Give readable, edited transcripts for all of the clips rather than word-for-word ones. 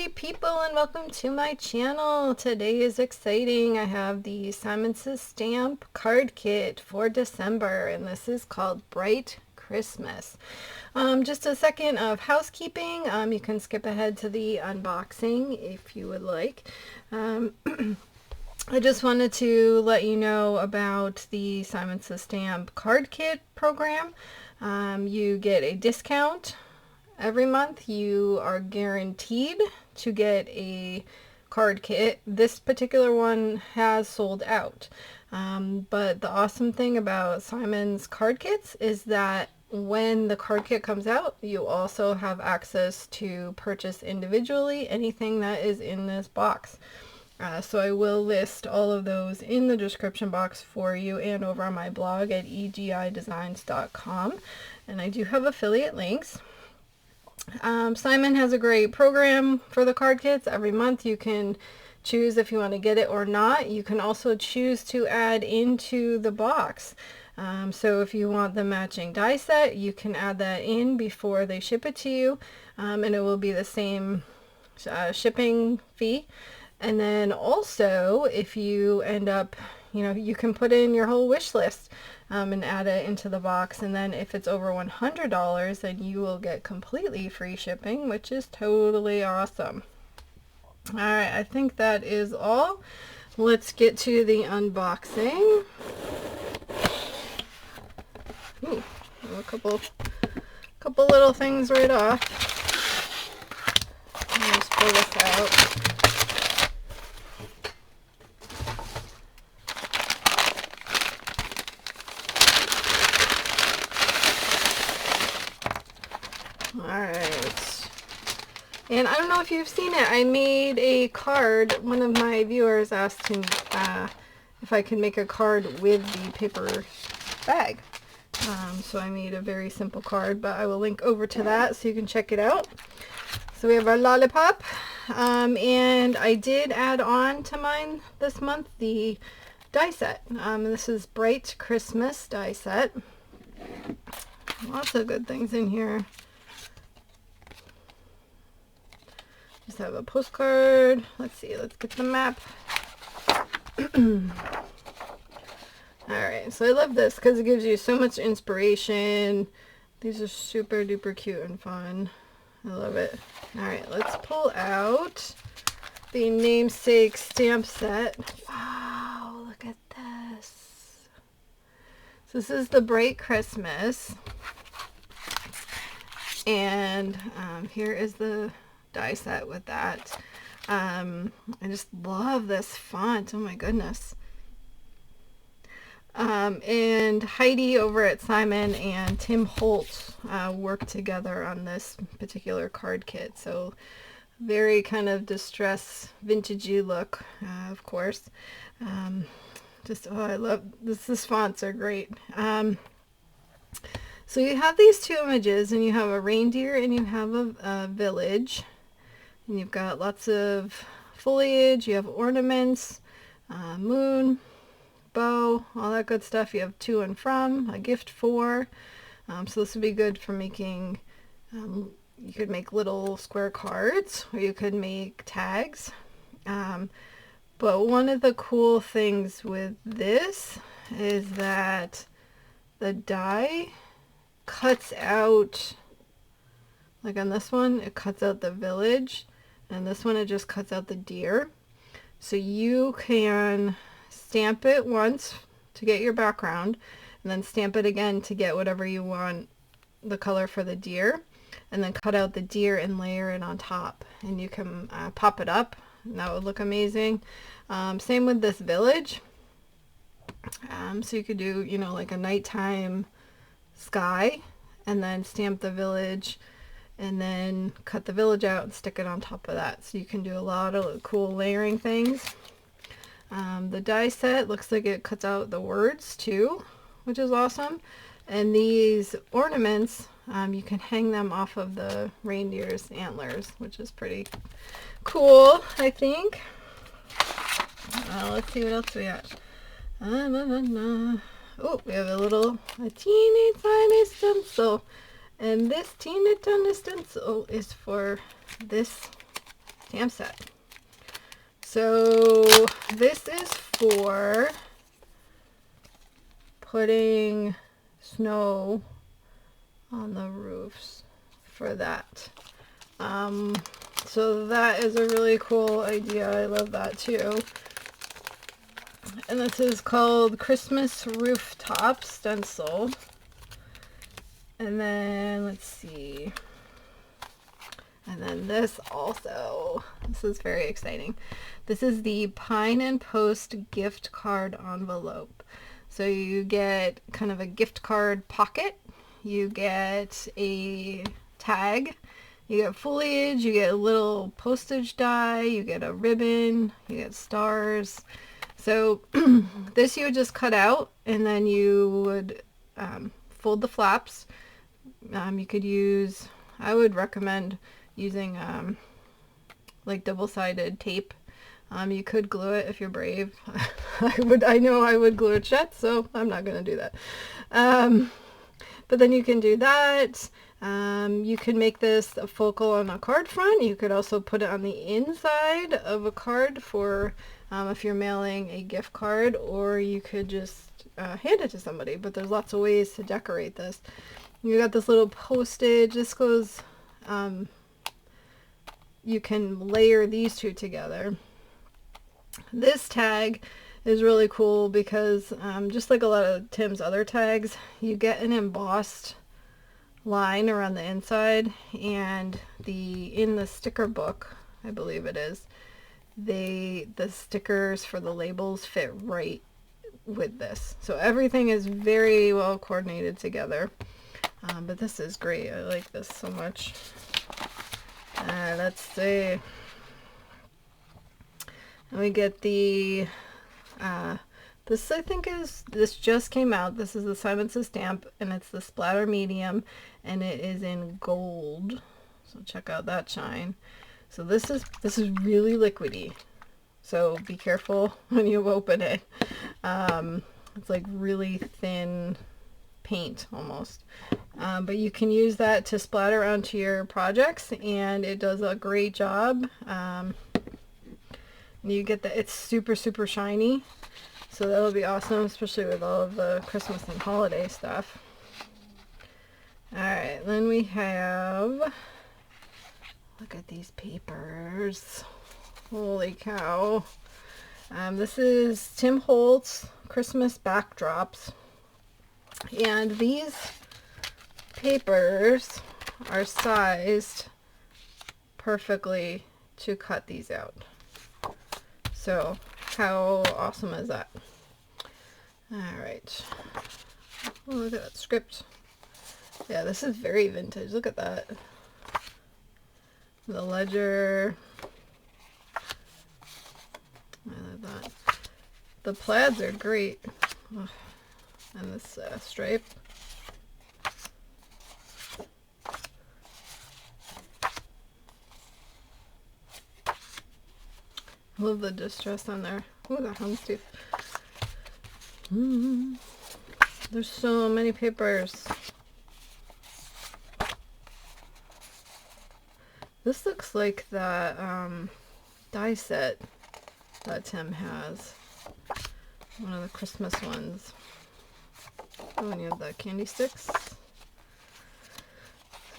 crafty people, and welcome to my channel. Today is exciting. I have the Simon Says Stamp card kit for December, and this is called Bright Christmas. Just a second of housekeeping. You can skip ahead to the unboxing if you would like. I just wanted to let you know about the Simon Says Stamp card kit program. You get a discount. Every month you are guaranteed to get a card kit. This particular one has sold out. But the awesome thing about Simon's card kits is that when the card kit comes out, you also have access to purchase individually anything that is in this box. So I will list all of those in the description box for you and over on my blog at egidesigns.com. And I do have affiliate links. Simon has a great program for the card kits. Every month you can choose if you want to get it or not. You can also choose to add into the box. So if you want the matching die set, you can add that in before they ship it to you, and it will be the same shipping fee. And then also, if you end up, you can put in your whole wish list and add it into the box. And then if it's over $100, then you will get completely free shipping, which is totally awesome. All right, I think that is all. Let's get to the unboxing. Ooh, a couple little things right off. Let me just pull this out. Alright, and I don't know if you've seen it, I made a card. One of my viewers asked me if I could make a card with the paper bag. So I made a very simple card, but I will link over to that so you can check it out. So we have our lollipop, and I did add on to mine this month the die set. This is Bright Christmas die set. Lots of good things in here. Just have a postcard. Let's see, let's get the map. Alright, so I love this because it gives you so much inspiration. These are super duper cute and fun. I love it. Alright, let's pull out the namesake stamp set. Wow, look at this. So this is the Bright Christmas. And here is the die set with that. I just love this font. Oh my goodness. And Heidi over at Simon and Tim Holt worked together on this particular card kit. So very kind of distress vintagey look, of course. I love this. These fonts are great. So you have these two images, and you have a reindeer and you have a village, and you've got lots of foliage, you have ornaments, moon, bow, all that good stuff. You have to and from, a gift for. So this would be good for making, you could make little square cards, or you could make tags. But one of the cool things with this is that the die cuts out, like on this one it cuts out the village, and this one it just cuts out the deer. So you can stamp it once to get your background, and then stamp it again to get whatever you want the color for the deer, and then cut out the deer and layer it on top, and you can pop it up, and that would look amazing. Same with this village. So you could do, like a nighttime sky, and then stamp the village, and then cut the village out and stick it on top of that. So you can do a lot of cool layering things. The die set looks like it cuts out the words too, which is awesome. And these ornaments, you can hang them off of the reindeer's antlers, which is pretty cool, I think. Let's see what else we got. Oh, we have a teeny tiny stencil, and this teeny tiny stencil is for this stamp set. So this is for putting snow on the roofs for that. So that is a really cool idea. I love that too. And this is called Christmas Rooftop Stencil. And then let's see. And then this also. This is very exciting. This is the Pine and Post gift card envelope. So you get kind of a gift card pocket. You get a tag. You get foliage. You get a little postage die. You get a ribbon. You get stars. So this you would just cut out, and then you would fold the flaps. You could use, I would recommend using like double-sided tape. You could glue it if you're brave. I know I would glue it shut, so I'm not going to do that. But then you can do that. You can make this a focal on a card front. You could also put it on the inside of a card for if you're mailing a gift card, or you could just hand it to somebody. But there's lots of ways to decorate this. You got this little postage. This goes, you can layer these two together. This tag is really cool because just like a lot of Tim's other tags, you get an embossed line around the inside, and in the sticker book, I believe it is, the stickers for the labels fit right with this. So everything is very well coordinated together. But this is great. I like this so much. Let's see. And we get the this, I think this just came out. This is the Simonsaysstamp stamp, and it's the splatter medium, and it is in gold. So check out that shine. So this is really liquidy. So be careful when you open it. It's like really thin paint almost. But you can use that to splatter onto your projects, and it does a great job. You get that it's super shiny, so that'll be awesome, especially with all of the Christmas and holiday stuff. Alright, then we have, look at these papers. Holy cow. This is Tim Holtz Christmas backdrops, and these papers are sized perfectly to cut these out. So how awesome is that? Alright. Oh, look at that script. Yeah, this is very vintage. Look at that. The ledger. I love that. The plaids are great. Oh, and this stripe. Love the distress on there. Oh, the houndstooth. There's so many papers. This looks like that die set that Tim has. One of the Christmas ones. Oh, and you have the candy sticks.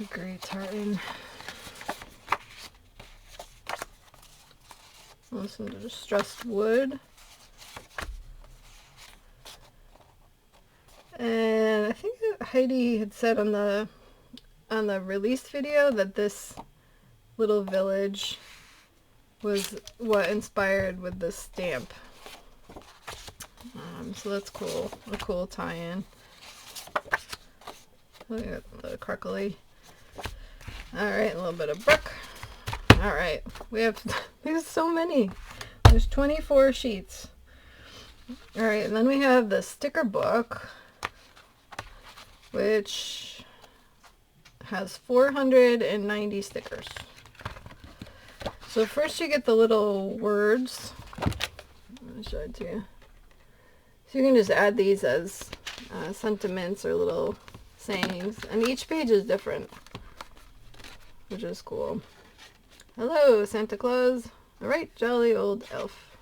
A great tartan. Some distressed wood. And I think Heidi had said on the release video that this little village was what inspired with this stamp. So that's cool. A cool tie-in. Look at the crackly. Alright, a little bit of brick. Alright, there's so many. There's 24 sheets. Alright, and then we have the sticker book, which has 490 stickers. So first you get the little words. Let me show it to you. So you can just add these as sentiments or little sayings, and each page is different, which is cool. Hello, Santa Claus. All right, jolly old elf.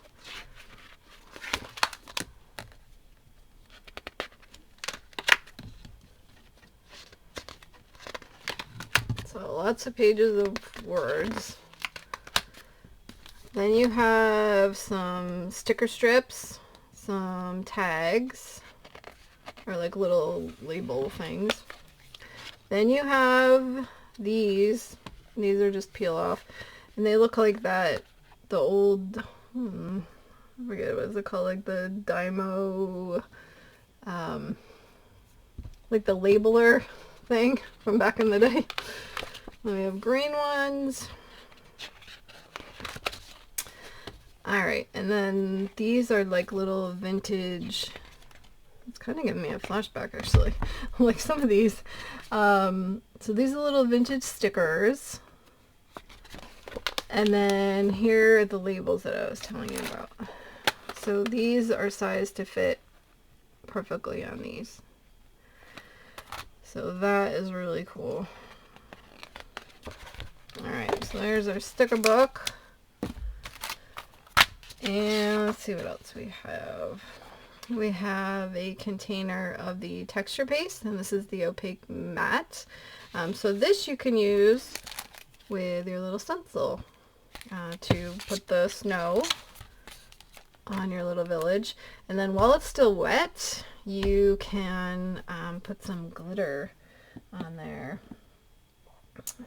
So lots of pages of words. Then you have some sticker strips, some tags, or like little label things. Then you have these. These are just peel off, and they look like that. The old, I forget what it's called, like the Dymo, like the labeler thing from back in the day. Then we have green ones. Alright, and then these are like little vintage, it's kind of giving me a flashback actually, like some of these. So these are little vintage stickers. And then here are the labels that I was telling you about. So these are sized to fit perfectly on these. So that is really cool. Alright, so there's our sticker book. And let's see what else we have. We have a container of the texture paste, and this is the opaque matte. So this you can use with your little stencil to put the snow on your little village. And then while it's still wet, you can put some glitter on there.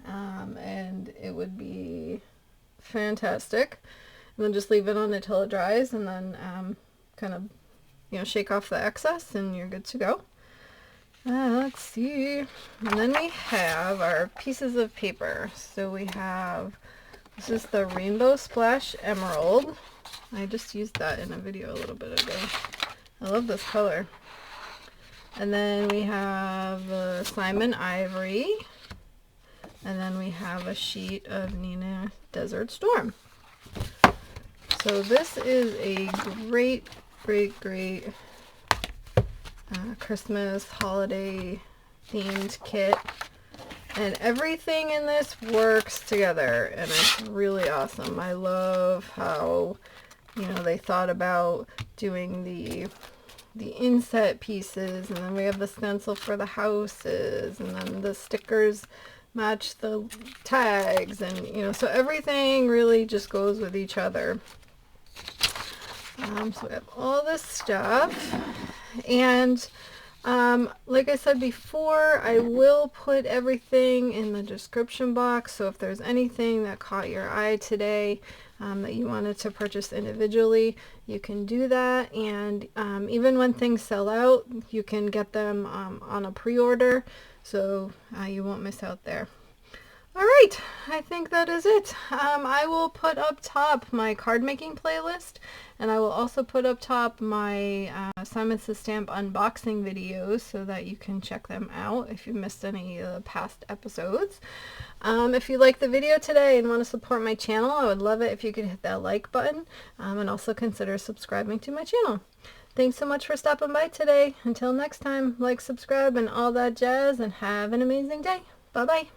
And it would be fantastic. And then just leave it on until it dries, and then kind of, you know, shake off the excess and you're good to go. Let's see. And then we have our pieces of paper. So we have, this is the Rainbow Splash Emerald. I just used that in a video a little bit ago. I love this color. And then we have Simon Ivory. And then we have a sheet of Nina Desert Storm. So this is a great Christmas holiday themed kit, and everything in this works together, and it's really awesome. I love how, you know, they thought about doing the inset pieces, and then we have the stencil for the houses, and then the stickers match the tags, and you know, so everything really just goes with each other. So we have all this stuff, and like I said before, I will put everything in the description box, so if there's anything that caught your eye today that you wanted to purchase individually, you can do that. And even when things sell out, you can get them on a pre-order, so you won't miss out there. Alright, I think that is it. I will put up top my card making playlist, and I will also put up top my simonsaysstamp unboxing videos so that you can check them out if you missed any of the past episodes. If you liked the video today and want to support my channel, I would love it if you could hit that like button, and also consider subscribing to my channel. Thanks so much for stopping by today. Until next time, like, subscribe, and all that jazz, and have an amazing day. Bye-bye.